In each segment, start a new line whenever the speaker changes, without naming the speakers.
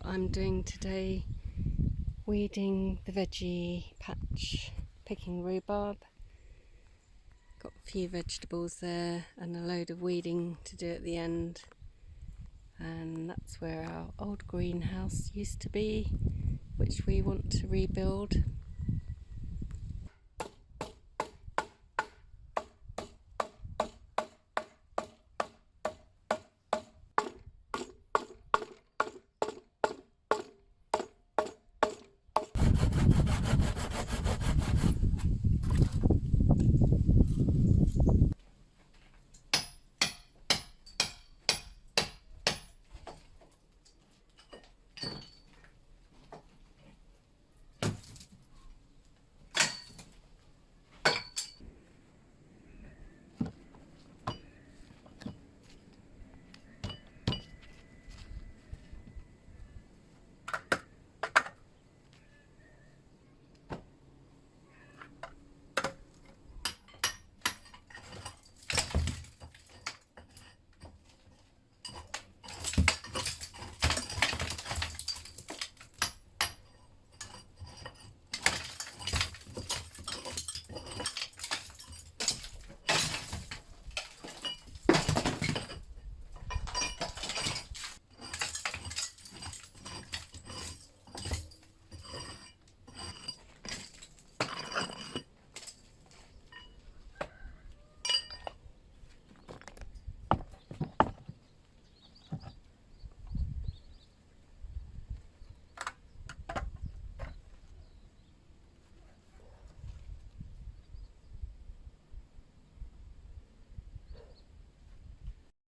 I'm doing today, weeding the veggie patch, picking rhubarb. Got a few vegetables there and a load of weeding to do at the end. And that's where our old greenhouse used to be, which we want to rebuild.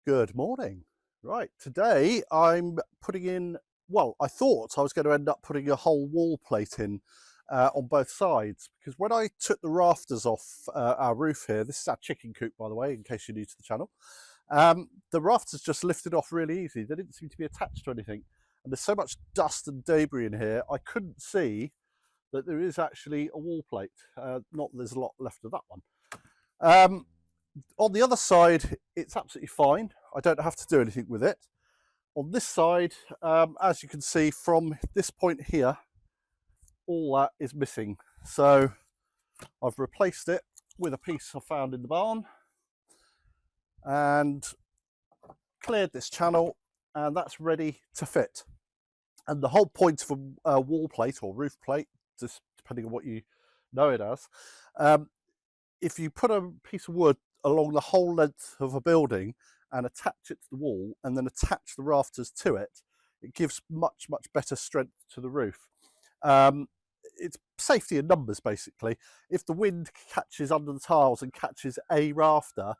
Good morning. Right, today I'm putting in, well, I thought I was going to end up putting a whole wall plate in on both sides, because when I took the rafters off our roof here, this is our chicken coop, by the way, in case you're new to the channel, the rafters just lifted off really easy. They didn't seem to be attached to anything. And there's so much dust and debris in here, I couldn't see that there is actually a wall plate. Not that there's a lot left of that one. On the other side, it's absolutely fine. I don't have to do anything with it. On this side, as you can see from this point here, all that is missing. So I've replaced it with a piece I found in the barn and cleared this channel, and that's ready to fit. And the whole point of a wall plate or roof plate, just depending on what you know it as, if you put a piece of wood along the whole length of a building and attach it to the wall and then attach the rafters to it, it gives much better strength to the roof. It's safety in numbers, basically. If the wind catches under the tiles and catches a rafter,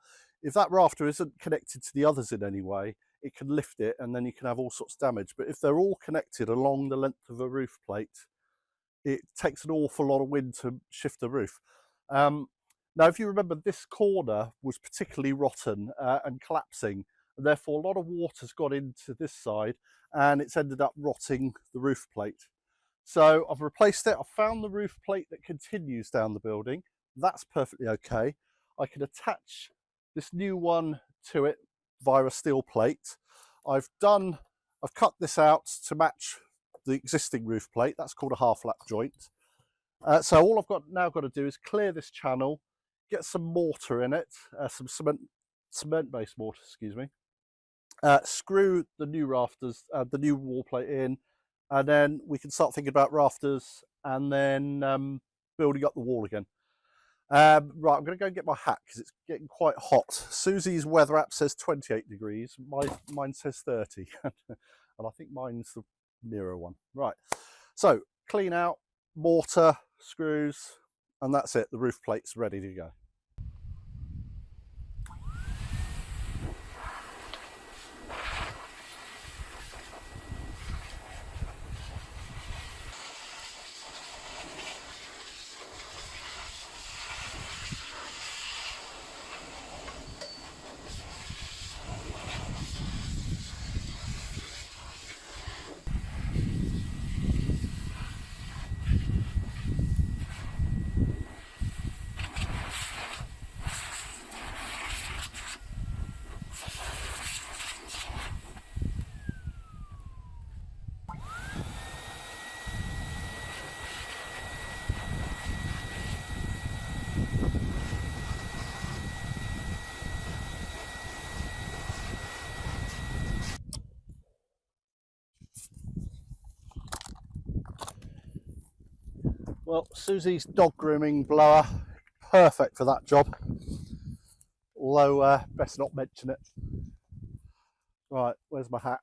if that rafter isn't connected to the others in any way, it can lift it and then you can have all sorts of damage. But if they're all connected along the length of a roof plate, it takes an awful lot of wind to shift the roof. Now, if you remember, this corner was particularly rotten and collapsing, and therefore a lot of water's got into this side and it's ended up rotting the roof plate. So I've replaced it. I've found the roof plate that continues down the building. That's perfectly okay. I can attach this new one to it via a steel plate. I've cut this out to match the existing roof plate. That's called a half lap joint. So all I've now got to do is clear this channel, get some mortar in it, some cement-based mortar, excuse me. Screw the new rafters, the new wall plate in, and then we can start thinking about rafters and then building up the wall again. Right, I'm going to go and get my hat because it's getting quite hot. Susie's weather app says 28 degrees. Mine says 30, and I think mine's the nearer one. Right, so clean out, mortar, screws, and that's it. The roof plate's ready to go. Well, Susie's dog grooming blower, perfect for that job. Although, best not mention it. Right, where's my hat?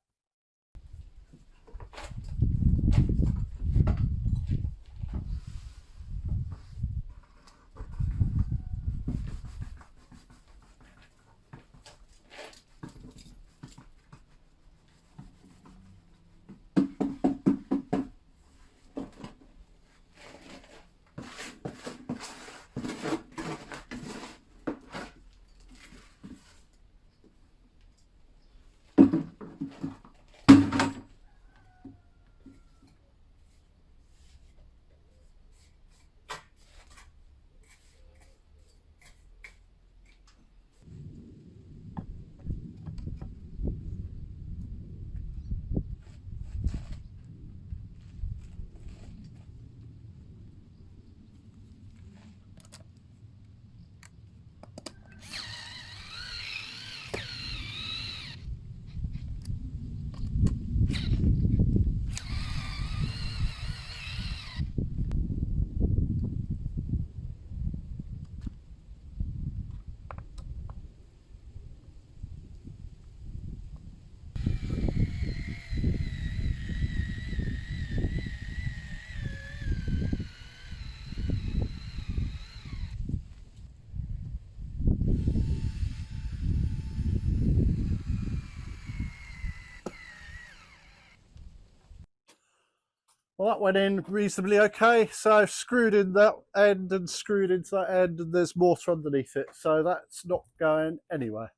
Well, that went in reasonably okay. So I've screwed in that end and screwed into that end, and there's mortar underneath it. So that's not going anywhere.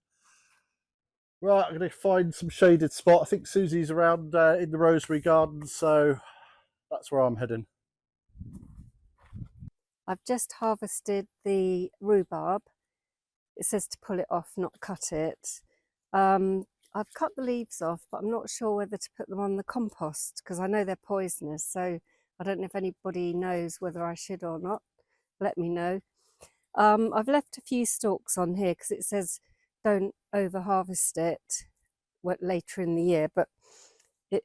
Right, I'm going to find some shaded spot. I think Susie's around in the rosemary garden, so that's where I'm heading.
I've just harvested the rhubarb. It says to pull it off, not cut it. I've cut the leaves off, but I'm not sure whether to put them on the compost because I know they're poisonous. So I don't know if anybody knows whether I should or not. Let me know. I've left a few stalks on here because it says don't over harvest it later in the year, but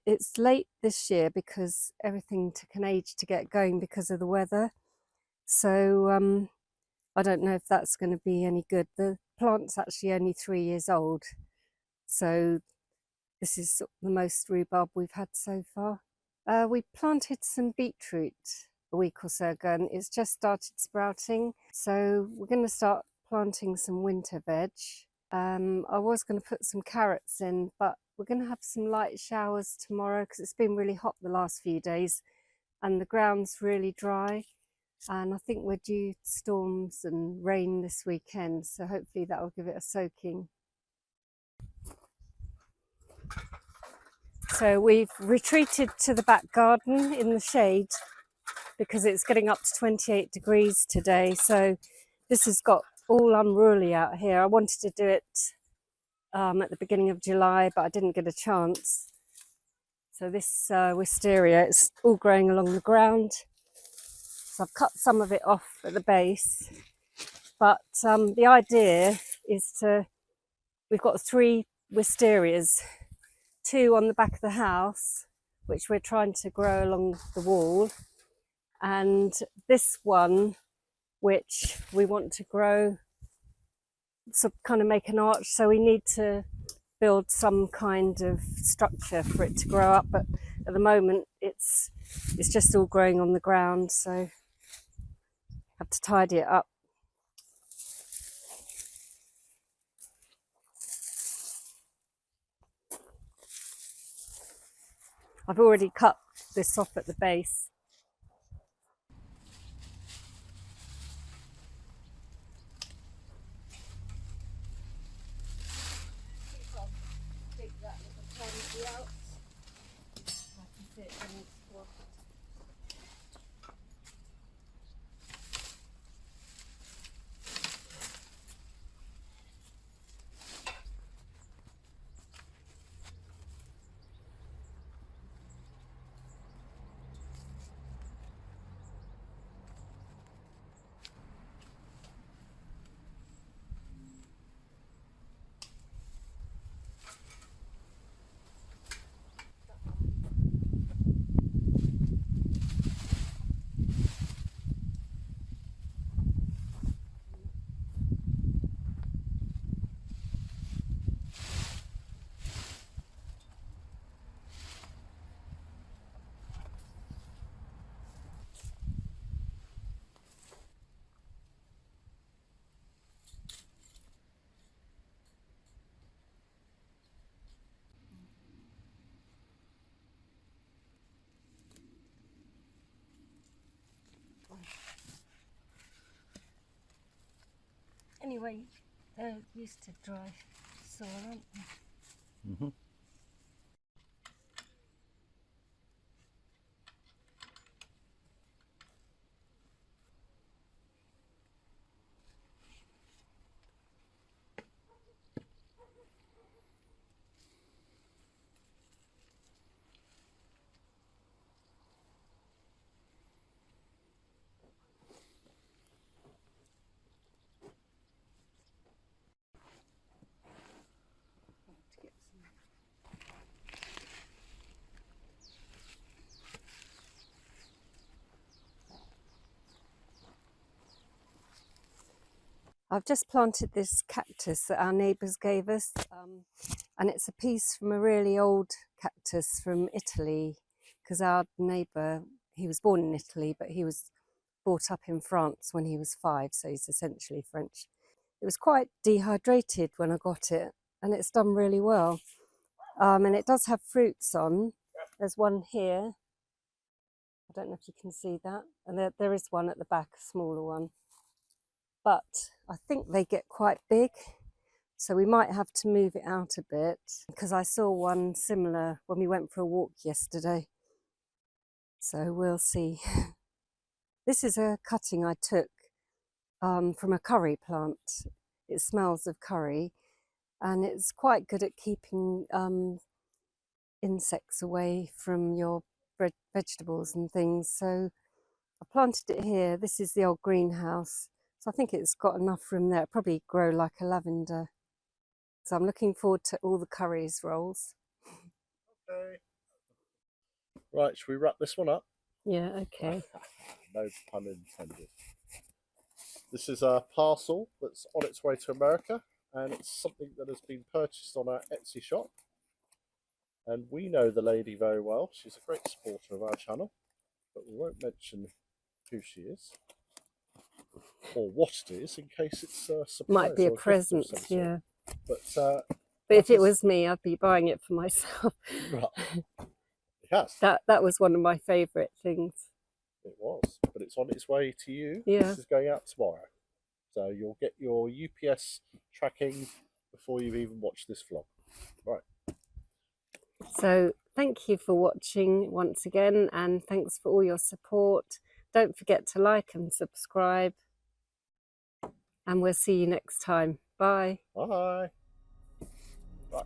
it's late this year because everything took an age to get going because of the weather. So I don't know if that's going to be any good. The plant's actually only 3 years old, so this is the most rhubarb we've had so far. We planted some beetroot a week or so ago and it's just started sprouting, so we're going to start planting some winter veg. I was going to put some carrots in, but we're going to have some light showers tomorrow because it's been really hot the last few days and the ground's really dry. And I think we're due storms and rain this weekend, so hopefully that will give it a soaking. So we've retreated to the back garden in the shade because it's getting up to 28 degrees today. So this has got all unruly out here. I wanted to do it at the beginning of July, but I didn't get a chance. So this wisteria, it's all growing along the ground. So I've cut some of it off at the base, but the idea is we've got 3 wisterias, 2 on the back of the house, which we're trying to grow along the wall, and this one, which we want to grow, so kind of make an arch, so we need to build some kind of structure for it to grow up, but at the moment it's just all growing on the ground, so have to tidy it up. I've already cut this off at the base. anyway, they're used to dry soil, aren't they?
Mm-hmm.
I've just planted this cactus that our neighbours gave us, and it's a piece from a really old cactus from Italy, because our neighbour, he was born in Italy, but he was brought up in France when he was 5, so he's essentially French. It was quite dehydrated when I got it, and it's done really well. And it does have fruits on. There's one here. I don't know if you can see that. And there is one at the back, a smaller one. But I think they get quite big, so we might have to move it out a bit, because I saw one similar when we went for a walk yesterday. So we'll see. This is a cutting I took from a curry plant. It smells of curry, and it's quite good at keeping insects away from your vegetables and things. So I planted it here. This is the old greenhouse. So I think it's got enough room there. It'll probably grow like a lavender. So I'm looking forward to all the curries rolls.
Okay. Right, should we wrap this one up?
Yeah, okay.
No pun intended. This is a parcel that's on its way to America, and it's something that has been purchased on our Etsy shop. And we know the lady very well. She's a great supporter of our channel, but we won't mention who she is or what it is, in case it's a surprise.
Might be a
or gift of
present,
some sort.
yeah.
But
if it was me, I'd be buying it for myself.
Right. Yes.
That was one of my favourite things.
It was, but it's on its way to you.
Yeah.
This is going out tomorrow. So you'll get your UPS tracking before you've even watched this vlog. Right.
So thank you for watching once again, and thanks for all your support. Don't forget to like and subscribe, and we'll see you next time. Bye.
Bye. Right.